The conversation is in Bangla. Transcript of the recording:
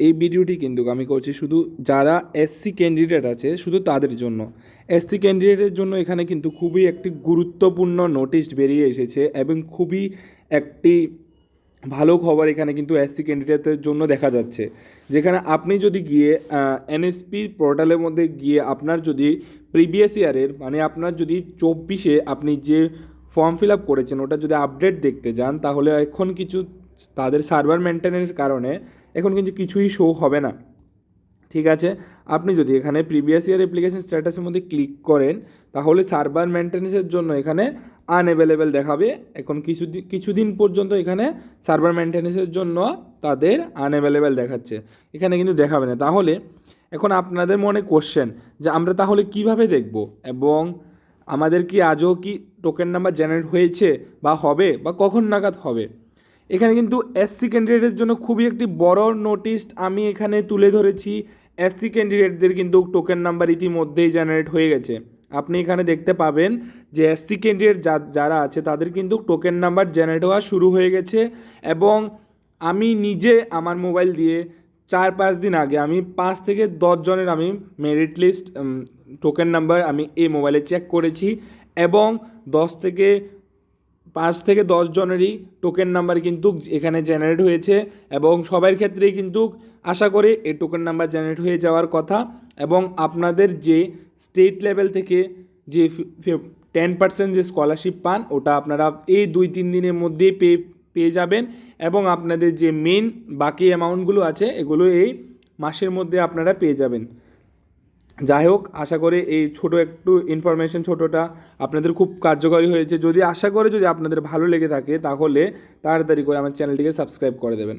এই ভিডিওটি কিন্তু আমি করছি শুধু যারা এসসি ক্যান্ডিডেট আছে শুধু তাদের জন্য। এসসি ক্যান্ডিডেটের জন্য এখানে কিন্তু খুবই একটি গুরুত্বপূর্ণ নোটিশ বেরিয়ে এসেছে এবং খুবই একটি ভালো খবর এখানে কিন্তু এসসি ক্যান্ডিডেটদের জন্য দেখা যাচ্ছে, যেখানে আপনি যদি গিয়ে এনএসপি পোর্টালের মধ্যে গিয়ে আপনার যদি প্রিভিয়াস ইয়ারের মানে আপনার যদি 24-এ আপনি যে ফর্ম ফিল আপ করেছেন ওটা যদি আপডেট দেখতে যান, তাহলে এখন কিছু তাদের সার্ভার মেনটেনের কারণে এখন কিন্তু কিছুই শো হবে না। ঠিক আছে, আপনি যদি এখানে প্রিভিয়াস ইয়ার অ্যাপ্লিকেশন স্ট্যাটাসের মধ্যে ক্লিক করেন তাহলে সার্ভার মেনটেন্যান্সের জন্য এখানে আনঅ্যাভেলেবেল দেখাবে। এখন কিছুদিন পর্যন্ত এখানে সার্ভার মেনটেন্যান্সের জন্য তাদের আনঅ্যাভেলেবেল দেখাচ্ছে, এখানে কিন্তু দেখাবে না। তাহলে এখন আপনাদের মনে কোশ্চেন যে আমরা তাহলে কিভাবে দেখব এবং আমাদের কি আজও কি টোকেন নাম্বার জেনারেট হয়েছে বা হবে বা কখন নাগাদ হবে। এখানে কিন্তু এসসি ক্যান্ডিডেটের জন্য খুবই একটি বড় নোটিশ আমি এখানে তুলে ধরেছি। এসসি ক্যান্ডিডেটদের কিন্তু টোকেন নাম্বার ইতিমধ্যেই জেনারেট হয়ে গেছে। আপনি এখানে দেখতে পাবেন যে এসসি ক্যান্ডিডেট যারা আছে তাদের কিন্তু টোকেন নাম্বার জেনারেট হওয়া শুরু হয়ে গেছে এবং আমি নিজে আমার মোবাইল দিয়ে 4-5 দিন আগে আমি 5 থেকে 10 জনের আমি মেরিট লিস্ট টোকেন নাম্বার আমি এই মোবাইলে চেক করেছি এবং 5 থেকে 10 জনেরই টোকেন নাম্বার কিন্তু এখানে জেনারেট হয়েছে এবং সবার ক্ষেত্রেই কিন্তু আশা করি এই টোকেন নাম্বার জেনারেট হয়ে যাওয়ার কথা। এবং আপনাদের যে স্টেট লেভেল থেকে যে 10% যে স্কলারশিপ পান ওটা আপনারা এই 2-3 দিনের মধ্যেই পেয়ে যাবেন এবং আপনাদের যে মেন বাকি অ্যামাউন্টগুলো আছে এগুলো এই মাসের মধ্যে আপনারা পেয়ে যাবেন। যাই হোক, আশা করি এই ছোটো একটু ইনফরমেশন ছোটোটা আপনাদের খুব কার্যকরী হয়েছে। যদি আশা করি যদি আপনাদের ভালো লেগে থাকে তাহলে তাড়াতাড়ি করে আমার চ্যানেলটিকে সাবস্ক্রাইব করে দেবেন।